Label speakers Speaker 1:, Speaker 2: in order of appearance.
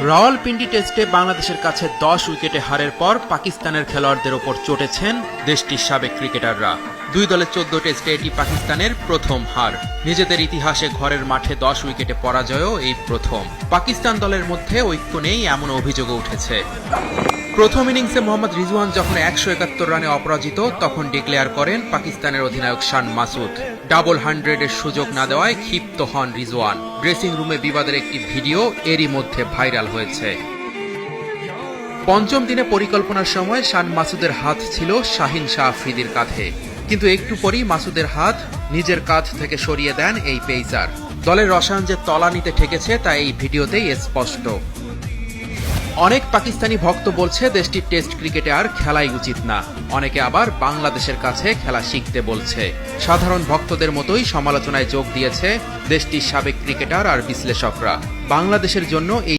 Speaker 1: রাওয়ালপিন্ডি টেস্টে বাংলাদেশের কাছে 10 উইকেটে হারের পর পাকিস্তানের খেলোয়াড়দের ওপর চটেছেন দেশটির সাবেক ক্রিকেটাররা। দুই দলের 14 টেস্টে এটি পাকিস্তানের প্রথম হার। নিজেদের ইতিহাসে ঘরের মাঠে 10 উইকেটে পরাজয়ও এই প্রথম। পাকিস্তান দলের মধ্যে ঐক্য নেই এমন অভিযোগও উঠেছে। প্রথম ইনিংসে মোহাম্মদ রিজওয়ান যখন 171 রানে অপরাজিত, তখন ডিক্লেয়ার করেন পাকিস্তানের অধিনায়ক শান মাসুদ। ডাবল 100-এর সুযোগ না দেওয়ায় ক্ষিপ্ত হন রিজওয়ান। ড্রেসিং রুমে বিবাদের একটি ভিডিও এরই মধ্যে ভাইরাল হয়েছে। পঞ্চম দিনে পরিকল্পনার সময় শান মাসুদের হাত ছিল শাহিন শাহ আফ্রিদির কাঁধে, কিন্তু একটু পরই মাসুদের হাত নিজের কাঁধ থেকে সরিয়ে দেন এই পেসার। দলের রসায়ন যে তলানিতে ঠেকেছে তা এই ভিডিওতেই স্পষ্ট। অনেক পাকিস্তানি ভক্ত বলছে দেশটির টেস্ট ক্রিকেটে আর খেলাই উচিত না। অনেকে আবার বাংলাদেশের কাছে খেলা শিখতে বলছে। সাধারণ ভক্তদের মতোই সমালোচনায় যোগ দিয়েছে দেশটির সাবেক ক্রিকেটার আর বিশ্লেষকরা। বাংলাদেশের জন্য এই